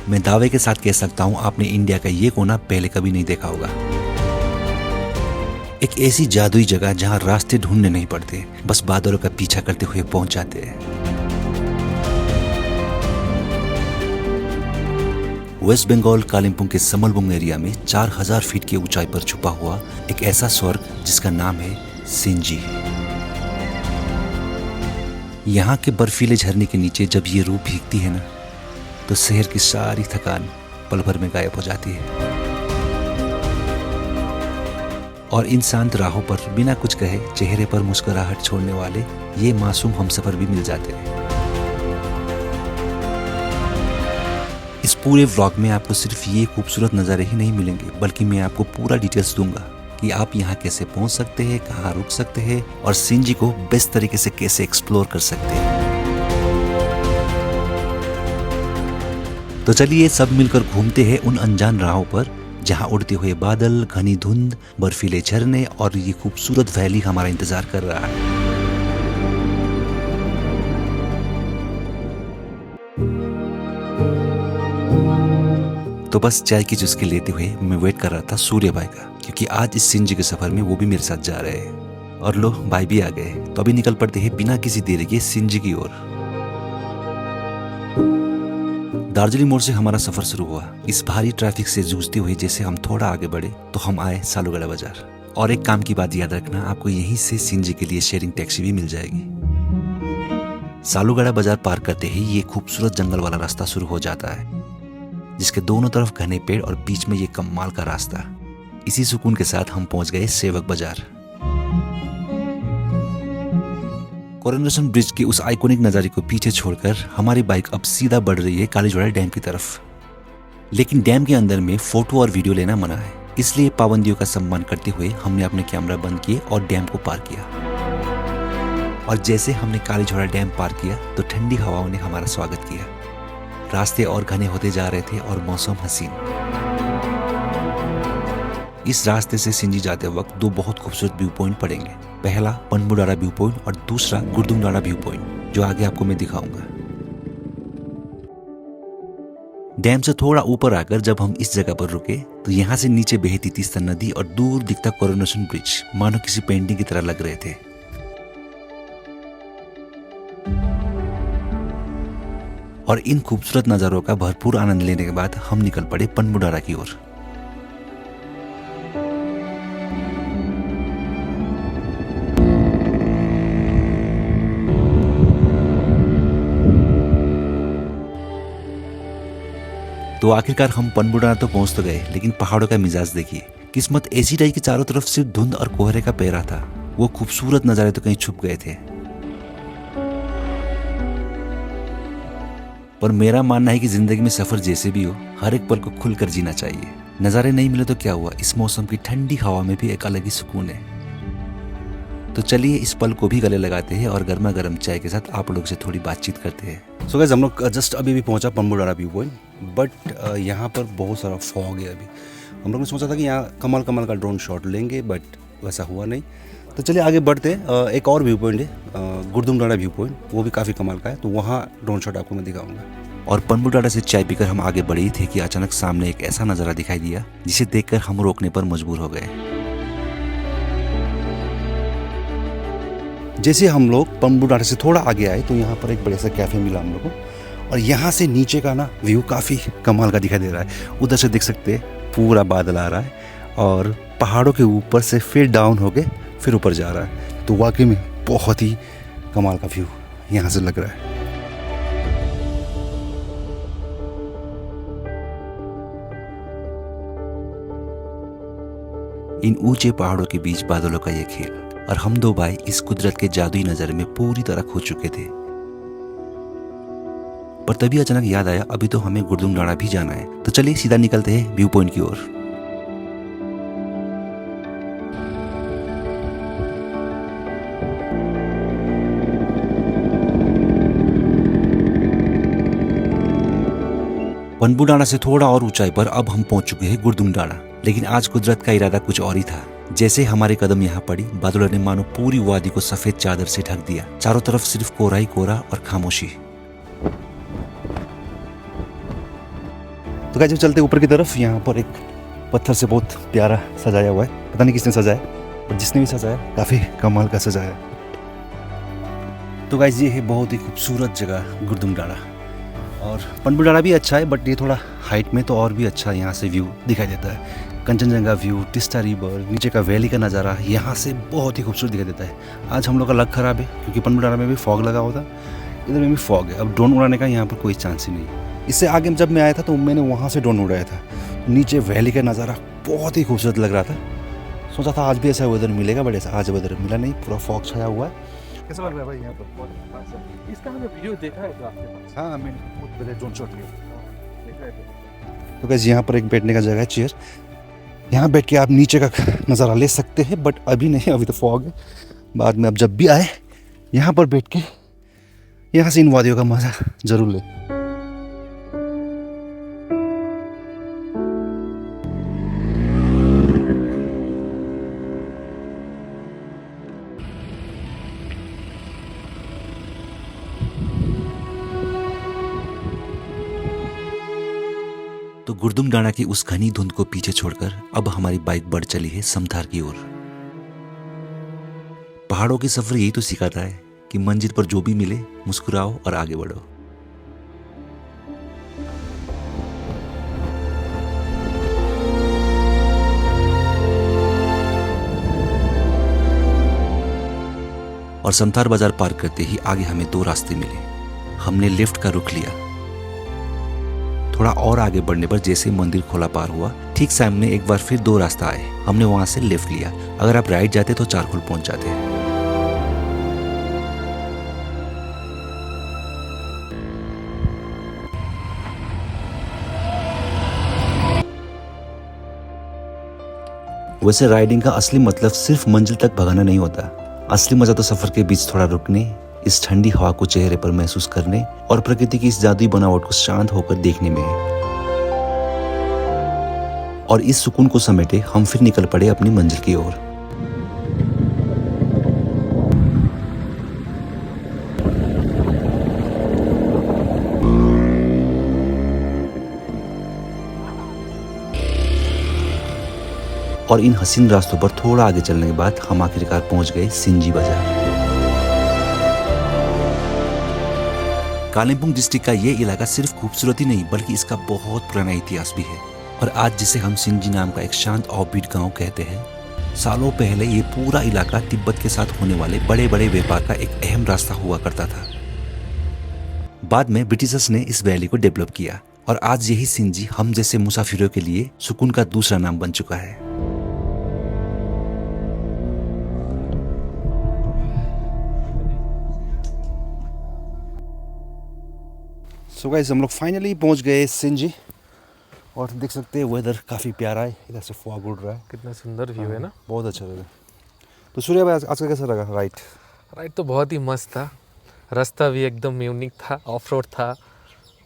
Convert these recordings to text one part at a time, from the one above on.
मैं दावे के साथ कह सकता हूँ आपने इंडिया का ये कोना पहले कभी नहीं देखा होगा। एक ऐसी जादुई जगह जहाँ रास्ते ढूंढने नहीं पड़ते, बस बादलों का पीछा करते हुए पहुंच जाते हैं। वेस्ट बंगाल कालिम्पोंग के समलबुंग एरिया में 4000 फीट की ऊंचाई पर छुपा हुआ एक ऐसा स्वर्ग जिसका नाम है सिंजी। यहाँ के बर्फीले झरने के नीचे जब ये रूह भीगती है ना, तो शहर की सारी थकान पल भर में गायब हो जाती है और इन शांत राहों पर बिना कुछ कहे चेहरे पर मुस्कुराहट छोड़ने वाले ये मासूम हमसफर भी मिल जाते हैं। इस पूरे व्लॉग में आपको सिर्फ ये खूबसूरत नज़ारे ही नहीं मिलेंगे, बल्कि मैं आपको पूरा डिटेल्स दूंगा कि आप यहाँ कैसे पहुँच सकते हैं, कहाँ रुक सकते हैं और सिंजी को बेस्ट तरीके से कैसे एक्सप्लोर कर सकते हैं। तो चलिए सब मिलकर घूमते हैं उन अनजान राहों पर जहाँ उड़ते हुए बादल, घनी धुंध, बर्फीले झरने और ये खूबसूरत वैली हमारा इंतजार कर रहा है। तो बस चाय की चुस्की लेते हुए मैं वेट कर रहा था सूर्य भाई का, क्योंकि आज इस सिंजी के सफर में वो भी मेरे साथ जा रहे हैं। और लो भाई भी आ गए, तो अभी निकल पड़ते हैं बिना किसी देरी के सिंजी की ओर। दार्जिलिंग मोड़ से हमारा सफर शुरू हुआ। इस भारी ट्रैफिक से जूझते हुए जैसे हम थोड़ा आगे बढ़े तो हम आए सालूगढ़ा बाजार। और एक काम की बात याद रखना, आपको यहीं से सिंजी के लिए शेयरिंग टैक्सी भी मिल जाएगी। सालूगढ़ा बाजार पार करते ही ये खूबसूरत जंगल वाला रास्ता शुरू हो जाता है, जिसके दोनों तरफ घने पेड़ और बीच में ये कमाल का रास्ता। इसी सुकून के साथ हम पहुंच गए सेवक बाजार। कोरोनेशन ब्रिज के उस आइकॉनिक नज़ारे को पीछे छोड़कर हमारी बाइक अब सीधा बढ़ रही है कालीझोड़ा डैम की तरफ। लेकिन डैम के अंदर में फोटो और वीडियो लेना मना है, इसलिए पाबंदियों का सम्मान करते हुए हमने अपने कैमरा बंद किए और डैम को पार किया। और जैसे हमने कालीझोड़ा डैम पार किया तो ठंडी हवाओं ने हमारा स्वागत किया। रास्ते और घने होते जा रहे थे और मौसम हसीन। इस रास्ते से सिंजी जाते वक्त दो बहुत खूबसूरत व्यू पॉइंट पड़ेंगे। पहला पनबुडारा व्यू पॉइंट और दूसरा गुरदुंगडारा व्यू पॉइंट, जो आगे आपको मैं दिखाऊंगा। डैम से थोड़ा ऊपर आकर जब हम इस जगह पर रुके तो यहाँ से नीचे बहती तीस्ता नदी और दूर दिखता कोरोनेशन ब्रिज मानो किसी पेंटिंग की तरह लग रहे थे। और इन खूबसूरत नज़ारों का भरपूर आनंद लेने के बाद हम निकल पड़े पनबुडारा की ओर। तो आखिरकार हम पनबुडारा तो पहुंच तो गए, लेकिन पहाड़ों का मिजाज देखिए। किस्मत ऐसी रही कि चारों तरफ सिर्फ धुंध और कोहरे का पहरा था। वो खूबसूरत नज़ारे तो कहीं छुप गए थे। पर मेरा मानना है कि जिंदगी में सफर जैसे भी हो, हर एक पल को खुलकर जीना चाहिए। नज़ारे नहीं मिले तो क्या हुआ, इस मौसम की ठंडी हवा में भी एक अलग ही सुकून है। तो चलिए इस पल को भी गले लगाते हैं और गर्मा गर्म चाय के साथ आप लोग से थोड़ी बातचीत करते हैं। सो गाइस, हम लोग जस्ट अभी भी पहुंचा पनबुडारा व्यू पॉइंट, बट यहाँ पर बहुत सारा फॉग है। अभी हम लोग ने सोचा था कि यहाँ कमाल का ड्रोन शॉट लेंगे, बट वैसा हुआ नहीं। तो चलिए आगे बढ़ते हैं। एक और व्यू पॉइंट है गुरदुंगडारा व्यू पॉइंट, वो भी काफ़ी कमाल का है, तो वहाँ ड्रोन शॉट आपको मैं दिखाऊंगा। और पनबुडारा से चाय पीकर हम आगे बढ़े ही थे कि अचानक सामने एक ऐसा नज़ारा दिखाई दिया जिसे देखकर हम रोकने पर मजबूर हो गए। जैसे हम लोग पनबुडारा से थोड़ा आगे आए तो यहाँ पर एक बड़े सा कैफ़े मिला हम लोग को, और यहाँ से नीचे का ना व्यू काफ़ी कमाल का दिखाई दे रहा है। उधर से देख सकते हैं पूरा बादल आ रहा है और पहाड़ों के ऊपर से फिर डाउन होके फिर ऊपर जा रहा है। तो वाकई में बहुत ही कमाल का व्यू यहाँ से लग रहा है। इन ऊंचे पहाड़ों के बीच बादलों का ये खेल, और हम दो भाई इस कुदरत के जादुई नज़ारे में पूरी तरह खो चुके थे। पर तभी अचानक याद आया अभी तो हमें गुरदुंगडारा भी जाना है, तो चलिए सीधा निकलते हैं व्यू पॉइंट की ओर। पनबुडारा से थोड़ा और ऊंचाई पर अब हम पहुंच चुके हैं गुरदुंगडारा। लेकिन आज कुदरत का इरादा कुछ और ही था। जैसे हमारे कदम यहाँ पड़ी, बादलों ने मानो पूरी वादी को सफेद चादर से ढक दिया। चारों तरफ सिर्फ कोहरा ही कोहरा और खामोशी। तो गाइस जब चलते ऊपर की तरफ, यहाँ पर एक पत्थर से बहुत प्यारा सजाया हुआ है, पता नहीं किसने सजाया, और जिसने भी सजाया काफ़ी कमाल का सजाया है। तो गाइस ये है बहुत ही खूबसूरत जगह गुरदुम डाँड़ा, और पनबू डाँड़ा भी अच्छा है, बट ये थोड़ा हाइट में तो और भी अच्छा यहाँ से व्यू दिखाई देता है। कंचनजंगा व्यू, टिस्टा रिवर, नीचे का वैली का नज़ारा यहाँ से बहुत ही खूबसूरत दिखाई देता है। आज हम लोग का लक ख़राब है क्योंकि पनबू डाँड़ा में भी फॉग लगा हुआ था, इधर में भी फॉग है। अब ड्रोन उड़ाने का यहाँ पर कोई चांस ही नहीं है। इससे आगे जब मैं आया था तो मैंने वहाँ से ड्रोन उड़ाया था। नीचे वैली का नज़ारा बहुत ही खूबसूरत लग रहा था। सोचा था आज भी ऐसा वेदर मिलेगा, बट ऐसा आज वेदर मिला नहीं, पूरा फॉग छाया हुआ है। कैसा लग रहा है भाई यहाँ पर? इसका मैंने वीडियो देखा है आपके पास। हाँ, मैंने बहुत पहले ड्रोन शॉट लिया। तो कैसे यहाँ पर एक बैठने का जगह है, चेयर, यहाँ बैठ के आप नीचे का नज़ारा ले सकते हैं, बट अभी नहीं, अभी तो फॉग है। बाद में अब जब भी आए यहाँ पर बैठ के यहाँ से इन वादियों का मज़ा ज़रूर ले। तो गुरदुम डाँड़ा की उस घनी धुंध को पीछे छोड़कर अब हमारी बाइक बढ़ चली है समथार की ओर। पहाड़ों की सफर यही तो सिखाता है कि मंजिल पर जो भी मिले मुस्कुराओ और आगे बढ़ो। और समथार बाजार पार करते ही आगे हमें दो रास्ते मिले। हमने लेफ्ट का रुख लिया। थोड़ा और आगे बढ़ने पर जैसे मंदिर खोला पार हुआ, ठीक सामने एक बार फिर दो रास्ता आए। हमने वहां से लेफ्ट लिया। अगर आप राइट जाते तो चारखोल पहुंच जाते हैं। वैसे राइडिंग का असली मतलब सिर्फ मंजिल तक भगाना नहीं होता। असली मजा तो सफर के बीच थोड़ा रुकने, इस ठंडी हवा को चेहरे पर महसूस करने और प्रकृति की इस जादुई बनावट को शांत होकर देखने में है। और इस सुकून को समेटे हम फिर निकल पड़े अपनी मंजिल की ओर। और इन हसीन रास्तों पर थोड़ा आगे चलने के बाद हम आखिरकार पहुंच गए सिंजी बाजार। कालिम्पोंग डिस्ट्रिक्ट का ये इलाका सिर्फ खूबसूरती नहीं बल्कि इसका बहुत पुराना इतिहास भी है। और आज जिसे हम सिंजी नाम का एक शांत ऑफबीट गांव कहते हैं, सालों पहले ये पूरा इलाका तिब्बत के साथ होने वाले बड़े बड़े व्यापार का एक अहम रास्ता हुआ करता था। बाद में ब्रिटिशर्स ने इस वैली को डेवलप किया और आज यही सिंजी हम जैसे मुसाफिरों के लिए सुकून का दूसरा नाम बन चुका है। सो गाइस हम लोग फाइनली पहुंच गए सिंजी, और देख सकते हैं वेदर काफ़ी प्यारा है। इधर से फॉग उड़ रहा है, कितना सुंदर व्यू है ना। बहुत अच्छा लगा। तो सूर्य भाई आज का कैसा लगा राइड? राइड तो बहुत ही मस्त था। रास्ता भी एकदम यूनिक था, ऑफ रोड था,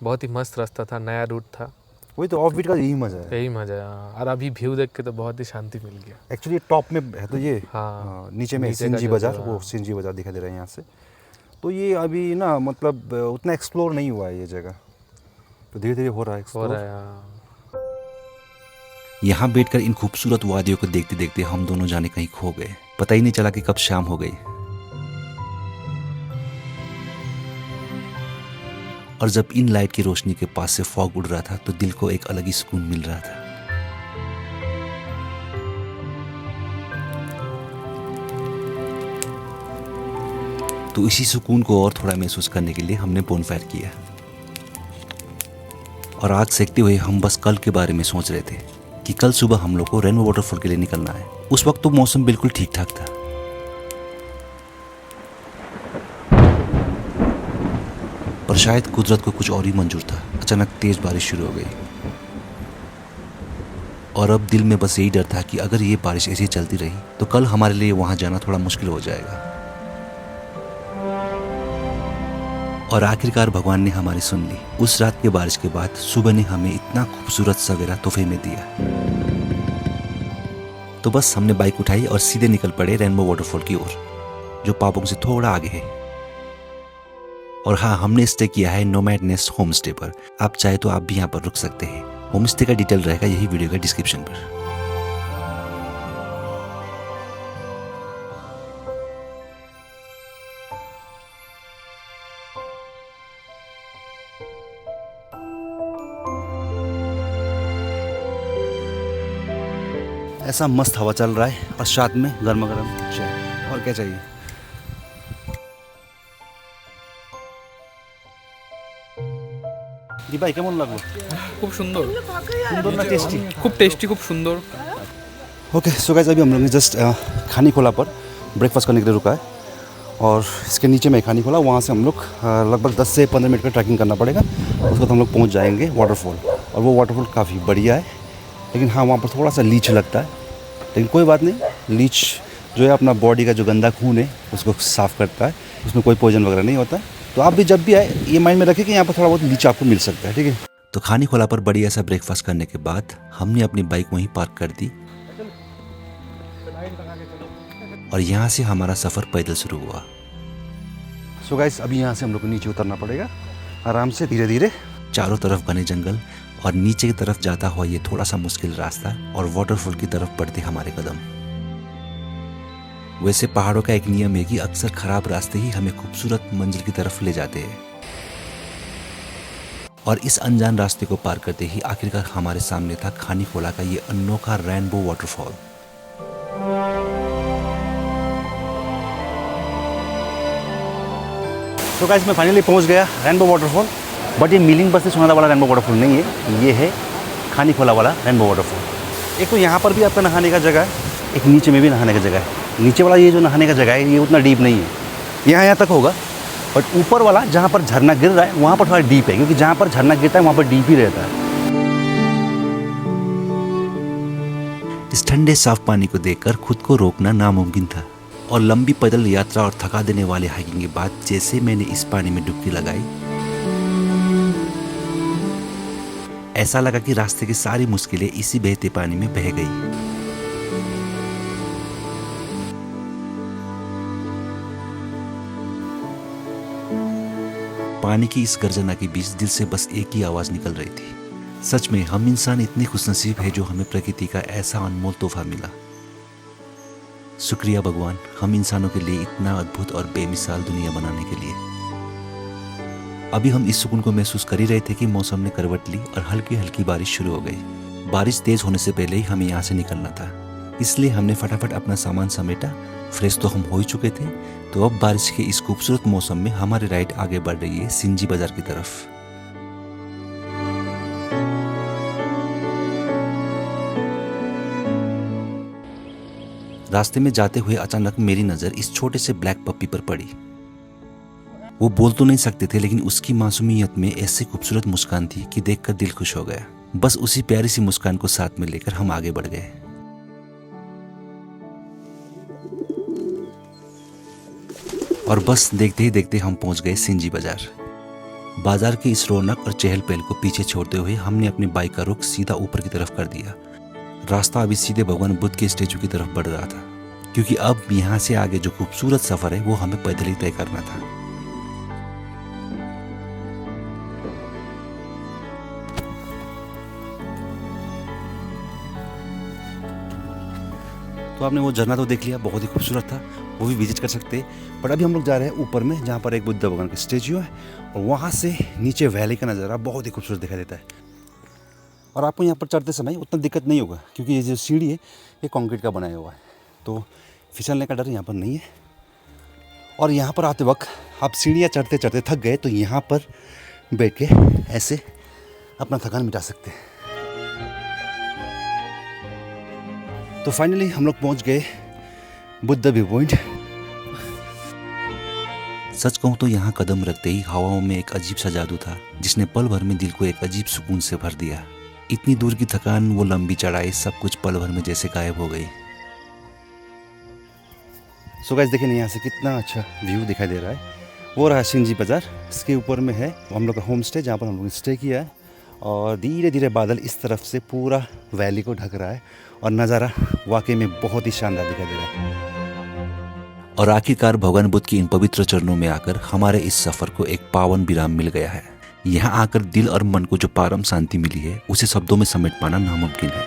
बहुत ही मस्त रास्ता था, नया रूट था। वही तो ऑफ बीट का यही मजा है। यही मजा है। और अभी व्यू देख के तो बहुत ही शांति मिल गया। एक्चुअली टॉप में है तो ये, हाँ, नीचे में नीचे का सिंजी जो बाजार, जगह, वो सिंजी बाजार दिखाई दे रहा है यहाँ से। तो ये अभी ना मतलब उतना एक्सप्लोर नहीं हुआ है ये जगह, तो धीरे धीरे हो रहा है हो एक्सप्लोर। रहा है। हाँ। यहाँ बैठकर इन खूबसूरत वादियों को देखते देखते हम दोनों जाने कहीं खो गए। पता ही नहीं चला कि कब शाम हो गई। और जब इन लाइट की रोशनी के पास से फॉग उड़ रहा था तो दिल को एक अलग ही सुकून मिल रहा था। तो इसी सुकून को और थोड़ा महसूस करने के लिए हमने बोनफायर किया और आग सेकते हुए हम बस कल के बारे में सोच रहे थे कि कल सुबह हम लोग को रेनबो वाटरफॉल के लिए निकलना है। उस वक्त तो मौसम बिल्कुल ठीक ठाक था, पर शायद कुदरत को कुछ और ही मंजूर था। अचानक तेज बारिश शुरू हो गई और अब दिल में बस यही डर था कि अगर ये बारिश ऐसे चलती रही तो कल हमारे लिए वहां जाना थोड़ा मुश्किल हो जाएगा। और आखिरकार भगवान ने हमारी सुन ली। उस रात के बारिश के बाद सुबह ने हमें इतना खूबसूरत सवेरा तोहफे में दिया। तो बस हमने बाइक उठाई और सीधे निकल पड़े रेनबो वाटरफॉल की ओर, जो पापोंग से थोड़ा आगे है। और हाँ, हमने स्टे किया है नोमैड नेस्ट होम स्टे पर। आप चाहे तो आप भी यहाँ पर रुक सकते हैं। होम स्टे का डिटेल रहेगा यही वीडियो का डिस्क्रिप्शन पर। ऐसा मस्त हवा चल रहा है और साथ में गर्मा गर्म चाय, और क्या चाहिए। दी भाई কেমন লাগলো? খুব সুন্দর সুন্দর না টেস্টি? খুব টেস্টি খুব সুন্দর। ओके सो गाइस अभी हम लोग ने जस्ट खानी खोला पर ब्रेकफास्ट करने के लिए रुका है और इसके नीचे में खानी खोला, वहाँ से हम लोग लगभग 10 से 15 मिनट का ट्रैकिंग करना पड़ेगा। उसके बाद हम लोग पहुँच जाएंगे वाटरफॉल, और वो वाटरफॉल काफ़ी बढ़िया है, लेकिन हाँ वहाँ पर थोड़ा सा लीच लगता है, लेकिन कोई बात नहीं। लीच जो है अपना बॉडी का जो गंदा खून है उसको साफ़ करता है, उसमें कोई पॉइजन वगैरह नहीं होता। तो आप भी जब भी आए ये माइंड में रखें कि यहाँ पर थोड़ा बहुत लीच आपको मिल सकता है, ठीक है। तो खानी खोला पर बढ़िया सा ब्रेकफास्ट करने के बाद हमने अपनी बाइक वहीं पार्क कर दी और यहाँ से हमारा सफ़र पैदल शुरू हुआ। सो गाइस अभी यहाँ से हम लोग को नीचे उतरना पड़ेगा आराम से धीरे धीरे। चारों तरफ घने जंगल और नीचे की तरफ जाता हुआ ये थोड़ा सा मुश्किल रास्ता और वाटरफॉल की तरफ बढ़ते हमारे कदम। वैसे पहाड़ों का एक नियम है कि अक्सर खराब रास्ते ही हमें खूबसूरत मंजिल की तरफ ले जाते हैं, और इस अनजान रास्ते को पार करते ही आखिरकार हमारे सामने था खानी खोला का ये अनोखा रेनबो वाटरफॉल। तो गाइस मैं फाइनली पहुंच गया रेनबो वाटरफॉल, बट ये मिलिंग बस से सोनादा वाला रेनबो वाटरफॉल नहीं है, ये है खानी खोला वाला रेनबो वाटरफॉल। एक तो यहाँ पर भी आपका नहाने का जगह है, एक नीचे में भी नहाने का जगह है। नीचे वाला ये जो नहाने का जगह है ये उतना डीप नहीं है, यहाँ तक होगा, बट ऊपर वाला जहाँ पर झरना गिर रहा है वहाँ पर थोड़ा डीप है, क्योंकि जहाँ पर झरना गिरता है वहाँ पर डीप ही रहता है। इस ठंडे साफ पानी को देखकर खुद को रोकना नामुमकिन था, और लंबी पैदल यात्रा और थका देने वाले हाइकिंग के बाद जैसे मैंने इस पानी में डुबकी लगाई, ऐसा लगा कि रास्ते की सारी मुश्किलें इसी बहते पानी में बह गई। पानी की इस गर्जना के बीच दिल से बस एक ही आवाज निकल रही थी, सच में हम इंसान इतने खुशनसीब है जो हमें प्रकृति का ऐसा अनमोल तोहफा मिला। शुक्रिया भगवान, हम इंसानों के लिए इतना अद्भुत और बेमिसाल दुनिया बनाने के लिए। अभी हम इस सुकून को महसूस कर ही रहे थे कि मौसम ने करवट ली और हल्की हल्की बारिश शुरू हो गई। बारिश तेज होने से पहले ही हमें यहाँ से निकलना था, इसलिए हमने फटाफट अपना सामान समेटा। फ्रेश तो हम हो ही चुके थे, तो अब बारिश के इस खूबसूरत मौसम में हमारी राइड आगे बढ़ रही है सिंजी बाजार की तरफ। रास्ते में जाते हुए अचानक मेरी नजर इस छोटे से ब्लैक पप्पी पर पड़ी। वो बोल तो नहीं सकते थे, लेकिन उसकी मासूमियत में ऐसी खूबसूरत मुस्कान थी कि देखकर दिल खुश हो गया। बस उसी प्यारी सी मुस्कान को साथ में लेकर हम आगे बढ़ गए। और बस देखते ही देखते हम पहुंच गए सिंजी बाजार। बाजार की इस रौनक और चहल पहल को पीछे छोड़ते हुए हमने अपनी बाइक का रुख सीधा ऊपर की तरफ कर दिया। रास्ता अभी सीधे भगवान बुद्ध के स्टैचू की तरफ बढ़ रहा था, क्योंकि अब यहाँ से आगे जो खूबसूरत सफर है वो हमें पैदल ही तय करना था। तो आपने वो झरना तो देख लिया, बहुत ही खूबसूरत था, वो भी विजिट कर सकते हैं। बट अभी हम लोग जा रहे हैं ऊपर में, जहाँ पर एक बुद्ध भगवान का स्टैचू है, और वहाँ से नीचे वैली का नज़ारा बहुत ही खूबसूरत दिखाई देता है। और आपको यहाँ पर चढ़ते समय उतना दिक्कत नहीं होगा, क्योंकि ये जो सीढ़ी है ये कंक्रीट का बनाया हुआ है, तो फिसलने का डर यहाँ पर नहीं है। और यहाँ पर आते वक्त आप सीढ़ियाँ चढ़ते चढ़ते थक गए तो यहाँ पर बैठ के ऐसे अपना थकान मिटा सकते हैं। तो फाइनली हम लोग पहुँच गए बुद्ध व्यू पॉइंट। सच कहूँ तो यहाँ कदम रखते ही हवाओं में एक अजीब सा जादू था, जिसने पल भर में दिल को एक अजीब सुकून से भर दिया। इतनी दूर की थकान, वो लंबी चढ़ाई, सब कुछ पल भर में जैसे गायब हो गई। सो गाइस देखिए यहाँ से कितना अच्छा व्यू दिखाई दे रहा है। वो रहा सिंजी बाजार, इसके ऊपर में है हम लोग का होम स्टे, जहाँ पर हम लोग ने स्टे किया है। और धीरे धीरे बादल इस तरफ से पूरा वैली को ढक रहा है, और नज़ारा वाकई में बहुत ही शानदार दिखाई दे रहा है। और आखिरकार भगवान बुद्ध की इन पवित्र चरणों में आकर हमारे इस सफ़र को एक पावन विराम मिल गया है। यहाँ आकर दिल और मन को जो परम शांति मिली है उसे शब्दों में समेट पाना नामुमकिन है।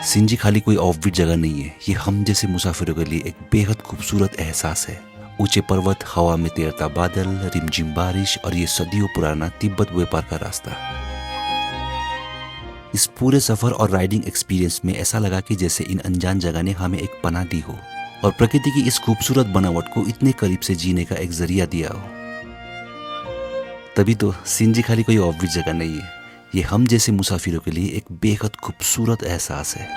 सिंजी खाली कोई ऑफबीट जगह नहीं है, ये हम जैसे मुसाफिरों के लिए एक बेहद खूबसूरत एहसास है। ऊंचे पर्वत, हवा में तैरता बादल, रिमझिम बारिश और ये सदियों पुराना तिब्बत व्यापार का रास्ता। इस पूरे सफर और राइडिंग एक्सपीरियंस में ऐसा लगा कि जैसे इन अनजान जगह ने हमें एक पनाह दी हो और प्रकृति की इस खूबसूरत बनावट को इतने करीब से जीने का एक जरिया दिया हो। तभी तो सिंजी खाली कोई ऑफबीट जगह नहीं है, ये हम जैसे मुसाफिरों के लिए एक बेहद खूबसूरत एहसास है।